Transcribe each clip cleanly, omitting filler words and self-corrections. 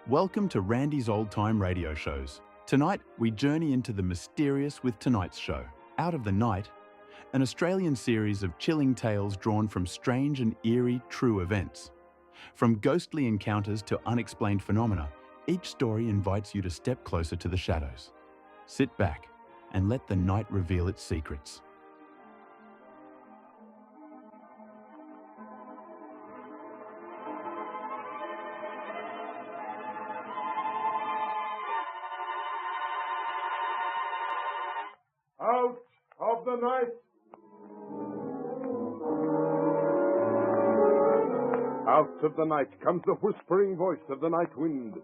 Welcome to Randy's Old Time Radio Shows. Tonight, we journey into the mysterious with tonight's show, Out of the Night, an Australian series of chilling tales drawn from strange and eerie true events. From ghostly encounters to unexplained phenomena, each story invites you to step closer to the shadows. Sit back and let the night reveal its secrets. Out of the night! Out of the night comes the whispering voice of the night wind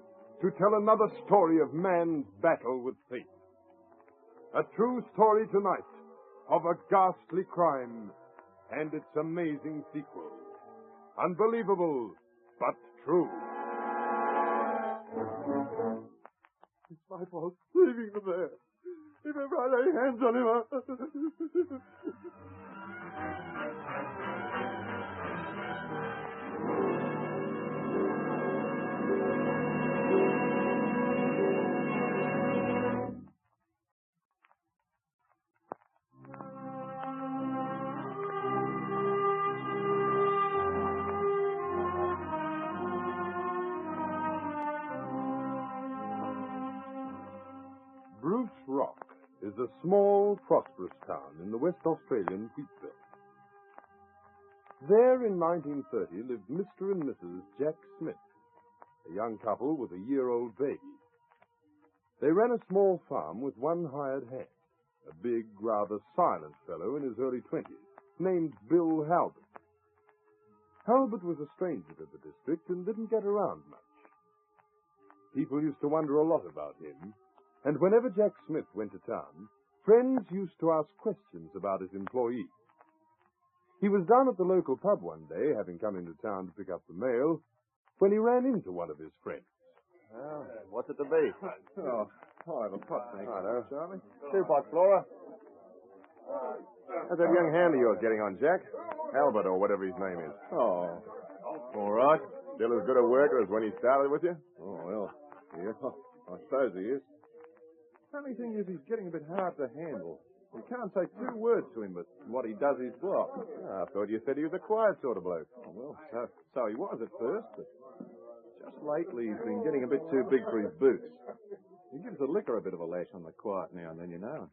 to tell another story of man's battle with fate. A true story tonight of a ghastly crime and its amazing sequel. Unbelievable, but true. It's my fault leaving them there. If ever I lay hands on him, Bruce Rock is a small, prosperous town in the West Australian wheatbelt. There in 1930 lived Mr. and Mrs. Jack Smith, a young couple with a year-old baby. They ran a small farm with one hired hand, a big, rather silent fellow in his early 20s, named Bill Halbert. Halbert was a stranger to the district and didn't get around much. People used to wonder a lot about him, and whenever Jack Smith went to town, friends used to ask questions about his employees. He was down at the local pub one day, having come into town to pick up the mail, when he ran into one of his friends. Well, what's it to be? Oh, I'll have a pot, thanks. Righto. Charlie. 2 pots, Flora. How's that young hand of yours getting on, Jack? Albert, or whatever his name is. Oh, All right. Still as good a worker as when he started with you? oh, well, yeah, I suppose he is. Funny thing is, he's getting a bit hard to handle. You can't say 2 words to him, but what he does is block. I thought you said he was a quiet sort of bloke. Oh, well, so he was at first, but just lately he's been getting a bit too big for his boots. He gives the liquor a bit of a lash on the quiet now and then, you know.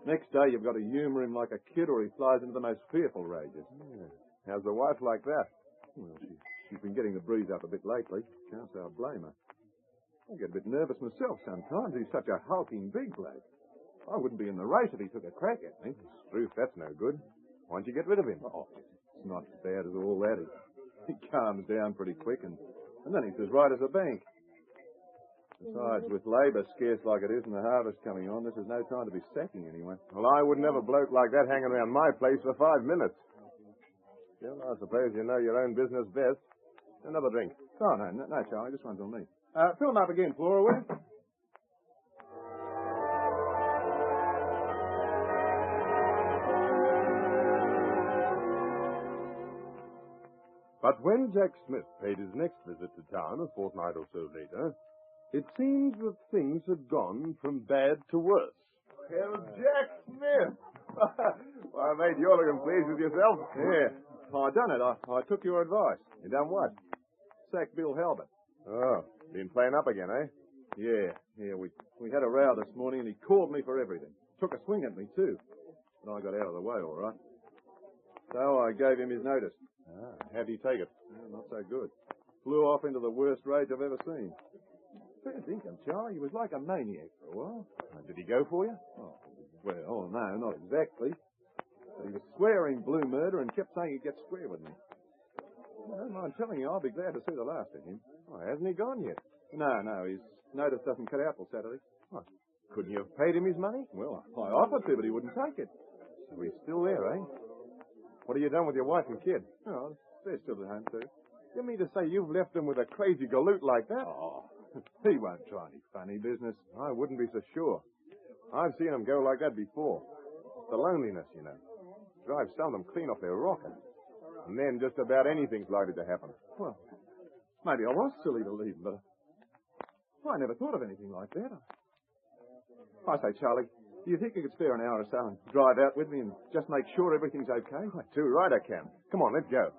Next day you've got to humour him like a kid or he flies into the most fearful rages. Yeah. How's the wife like that? Well, she's been getting the breeze up a bit lately. Can't say I blame her. I get a bit nervous myself sometimes. He's such a hulking big bloke. I wouldn't be in the race if he took a crack at me. Ruth, that's no good. Why don't you get rid of him? Oh, it's not as bad as all that. He calms down pretty quick, and then he's as right as a bank. Besides, with labour scarce like it is and the harvest coming on, this is no time to be sacking anyone. Well, I wouldn't have a bloke like that hanging around my place for 5 minutes. Still, I suppose you know your own business best. Another drink. Oh, no, Charlie. This one's on me. Fill him up again, Flora, will you? But when Jack Smith paid his next visit to town a fortnight or so later, it seems that things had gone from bad to worse. Well, Jack Smith! Why, mate, you're looking pleased with yourself. Yeah, I done it. I took your advice. You done what? Sacked Bill Halbert. Oh, been playing up again, eh? Yeah, we had a row this morning and he called me for everything. Took a swing at me, too. But I got out of the way, all right. So I gave him his notice. How'd he take it? Not so good. Flew off into the worst rage I've ever seen. Fair dinkum, Charlie. He was like a maniac for a while. Did he go for you? Well, no, not exactly. But he was swearing blue murder and kept saying he'd get square with me. I don't mind telling you, I'll be glad to see the last of him. Oh, hasn't he gone yet? No, his notice doesn't cut out till Saturday. What? Couldn't you have paid him his money? Well, I offered to, but he wouldn't take it. So he's still there, eh? What have you done with your wife and kid? Oh, they're still at home, too. You mean to say you've left them with a crazy galoot like that? Oh, he won't try any funny business. I wouldn't be so sure. I've seen them go like that before. The loneliness, you know. Drives some of them clean off their rocker. And then just about anything's likely to happen. Well, maybe I was silly to leave him, but I never thought of anything like that. I say, Charlie, do you think you could spare an hour or so and drive out with me and just make sure everything's okay? Too right I can. Come on, let's go.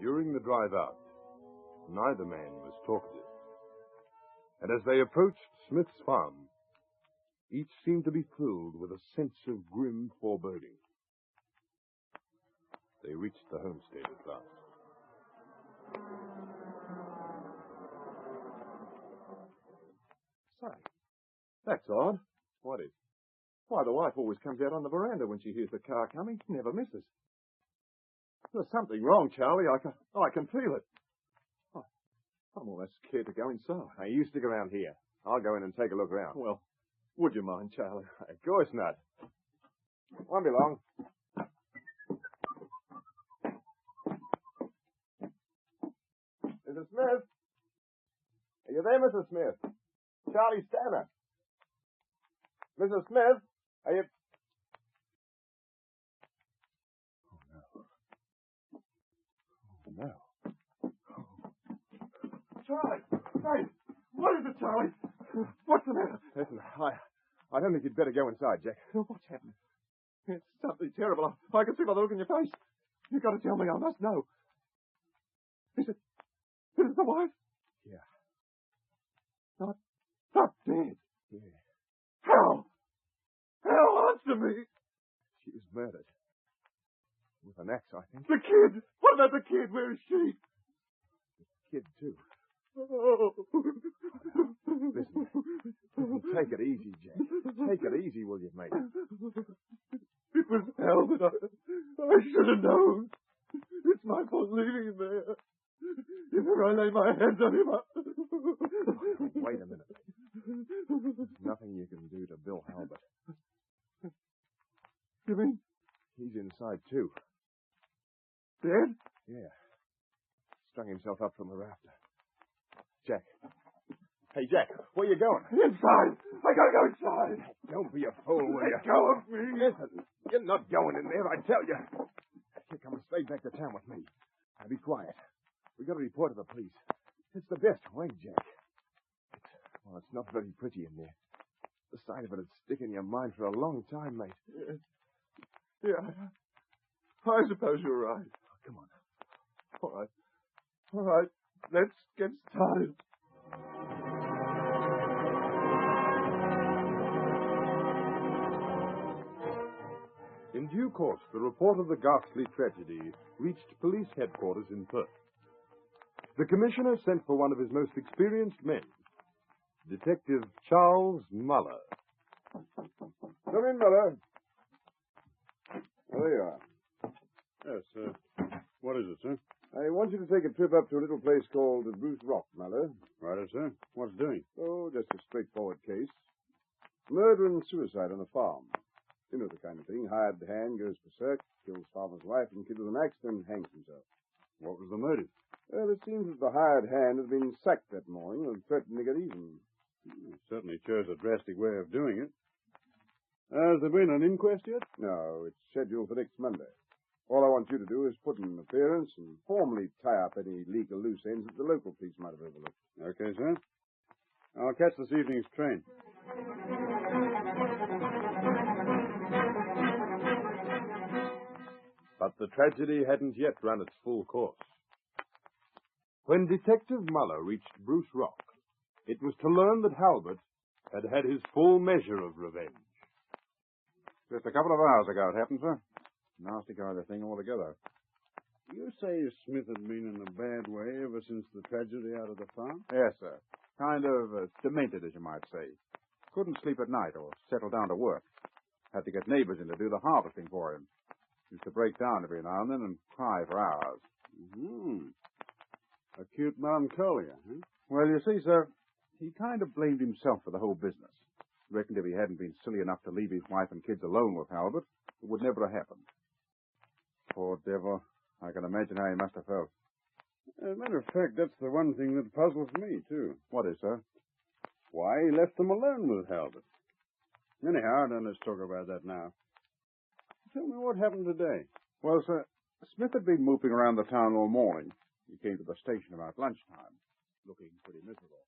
During the drive out, neither man was talkative. And as they approached Smith's farm, each seemed to be filled with a sense of grim foreboding. They reached the homestead at last. Say, that's odd. What is? Why, the wife always comes out on the veranda when she hears the car coming. Never misses. There's something wrong, Charlie. I can feel it. Oh, I'm almost scared to go inside. Now, you stick around here. I'll go in and take a look around. Well, would you mind, Charlie? Of course not. Won't be long. Mrs. Smith? Are you there, Mrs. Smith? Charlie Stanner. Mrs. Smith? Are you... Oh, no. Charlie! Hey! What is it, Charlie? What's the matter? Listen, I don't think you'd better go inside, Jack. What's happening? It's something terrible. I can see by the look in your face. You've got to tell me. I must know. Is it the wife? Yeah. Not dead? Yeah. How? How? Answer me. She was murdered. With an axe, I think. The kid! What about the kid? Where is she? The kid, too. Oh. Listen, take it easy, Jack. Take it easy, will you, mate? It was Albert. I should have known. It's my fault leaving him there. If ever I lay my hands on him, Wait a minute. There's nothing you can do to Bill Halbert. You mean He's inside, too. dead? Yeah. Strung himself up from the rafter. Jack. Hey, Jack, where you going? Inside! I gotta go inside! Don't be a fool, will you? Let go of me! Listen, you're not going in there, I tell you. You're coming straight back to town with me. Now, be quiet. We got to report to the police. It's the best way, Jack. It's not very pretty in there. The sight of it'd stick in your mind for a long time, mate. Yeah. I suppose you're right. Oh, come on. All right. Let's get started. In due course, the report of the ghastly tragedy reached police headquarters in Perth. The commissioner sent for one of his most experienced men, Detective Charles Muller. Come in, Muller. There you are. Yes, sir. What is it, sir? I want you to take a trip up to a little place called Bruce Rock, Muller. Right, sir. What's doing? Oh, just a straightforward case. Murder and suicide on a farm. You know the kind of thing. Hired hand goes berserk, kills farmer's wife and kid with an axe, then hangs himself. What was the motive? Well, it seems that the hired hand had been sacked that morning and threatened to get even. It certainly chose a drastic way of doing it. Has there been an inquest yet? No, it's scheduled for next Monday. All I want you to do is put in an appearance and formally tie up any legal loose ends that the local police might have overlooked. Okay, sir. I'll catch this evening's train. But the tragedy hadn't yet run its full course. When Detective Muller reached Bruce Rock, it was to learn that Halbert had had his full measure of revenge. Just a couple of hours ago it happened, sir. Nasty kind of thing altogether. You say Smith had been in a bad way ever since the tragedy out of the farm? Yes, sir. Kind of demented, as you might say. Couldn't sleep at night or settle down to work. Had to get neighbors in to do the harvesting for him. Used to break down every now and then and cry for hours. Mm-hmm. Acute melancholia, huh? Well, you see, sir, he kind of blamed himself for the whole business. Reckoned if he hadn't been silly enough to leave his wife and kids alone with Halbert, it would never have happened. Poor devil. I can imagine how he must have felt. As a matter of fact, that's the one thing that puzzles me, too. What is, sir? Why he left them alone with Halbert. Anyhow, then let's talk about that now. Tell me what happened today. Well, sir, Smith had been moping around the town all morning. He came to the station about lunchtime, looking pretty miserable.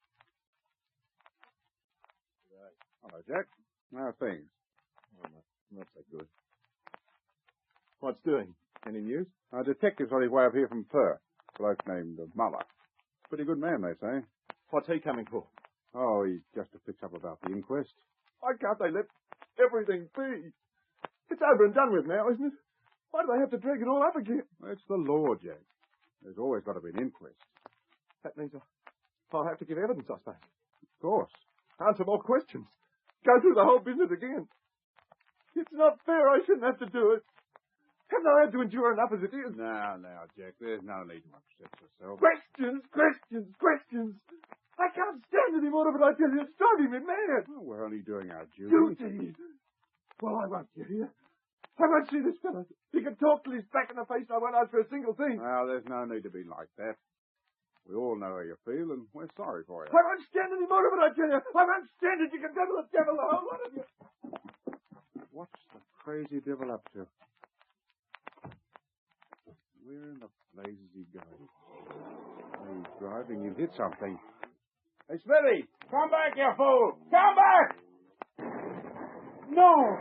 Hello, Jack. How are things? Oh, not so good. What's doing? Any news? Our detective's on his way up here from Perth. A bloke named Muller. Pretty good man, they say. What's he coming for? Oh, he's just to fix up about the inquest. Why can't they let everything be? It's over and done with now, isn't it? Why do they have to drag it all up again? Well, it's the law, Jack. There's always got to be an inquest. That means I'll have to give evidence, I suppose. Of course. Answer more questions. Go through the whole business again. It's not fair. I shouldn't have to do it. Haven't I had to endure enough as it is? Now, Jack, there's no need to upset yourself. Questions. I can't stand any more of it, I tell you. It's driving me mad. Well, we're only doing our duty. Duty? Well, I won't, you hear? I won't see this fellow. He can talk till he's back in the face. I won't ask for a single thing. Well, there's no need to be like that. We all know how you feel, and we're sorry for you. I won't stand any more of it, I tell you. I won't stand it. You can go to the devil, the whole lot of you. What's the crazy devil up to? Where in the blazes is he going? He's driving. He'll hit something. Hey, Smithy! Come back, you fool! Come back! No!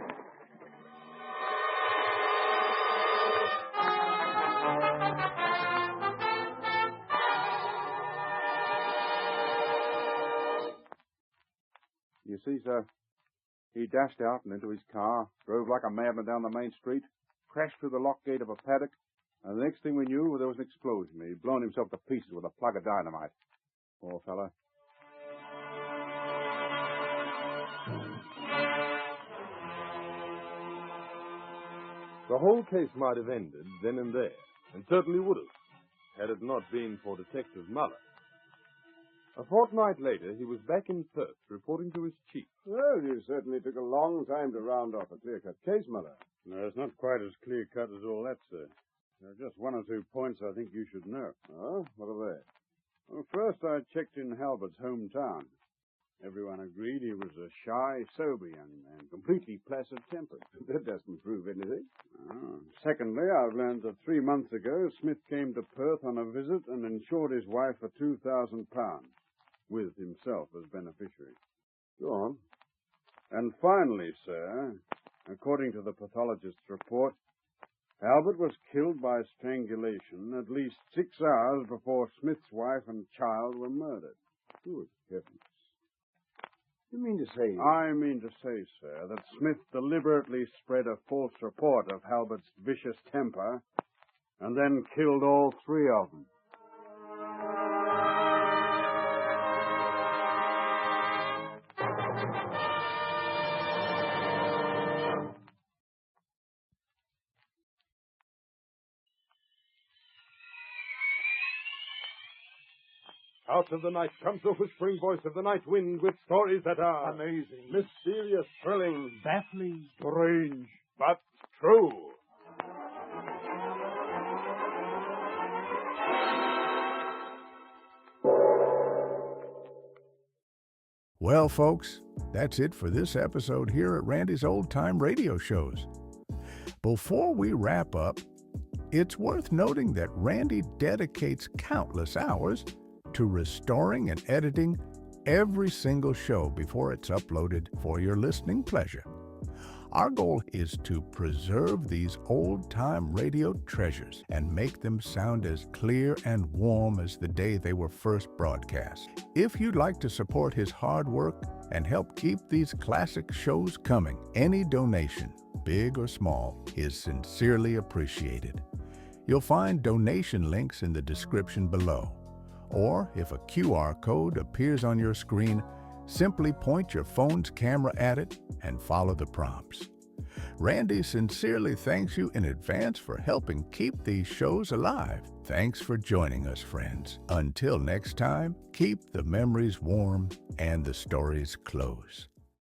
You see, sir, he dashed out and into his car, drove like a madman down the main street, crashed through the lock gate of a paddock, and the next thing we knew, there was an explosion. He'd blown himself to pieces with a plug of dynamite. Poor fella. The whole case might have ended then and there, and certainly would have, had it not been for Detective Muller. A fortnight later, he was back in Perth, reporting to his chief. Well, you certainly took a long time to round off a clear-cut case, Muller. No, it's not quite as clear-cut as all that, sir. There are just one or two points I think you should know. Oh, what are they? Well, first I checked in Halbert's hometown. Everyone agreed he was a shy, sober young man, completely placid-tempered. That doesn't prove anything. Oh. Secondly, I've learned that 3 months ago, Smith came to Perth on a visit and insured his wife for £2,000, with himself as beneficiary. Go on. And finally, sir, according to the pathologist's report, Albert was killed by strangulation at least 6 hours before Smith's wife and child were murdered. Good heavens. You mean to say... I mean to say, sir, that Smith deliberately spread a false report of Halbert's vicious temper and then killed all 3 of them. Out of the night comes the whispering voice of the night wind with stories that are Amazing. mysterious, thrilling, Baffling. strange, but true. Well, folks, that's it for this episode here at Randy's Old Time Radio Shows. Before we wrap up, it's worth noting that Randy dedicates countless hours to restoring and editing every single show before it's uploaded for your listening pleasure. Our goal is to preserve these old-time radio treasures and make them sound as clear and warm as the day they were first broadcast. If you'd like to support his hard work and help keep these classic shows coming, any donation, big or small, is sincerely appreciated. You'll find donation links in the description below. Or if a QR code appears on your screen, simply point your phone's camera at it and follow the prompts. Randy sincerely thanks you in advance for helping keep these shows alive. Thanks for joining us, friends. Until next time, keep the memories warm and the stories close.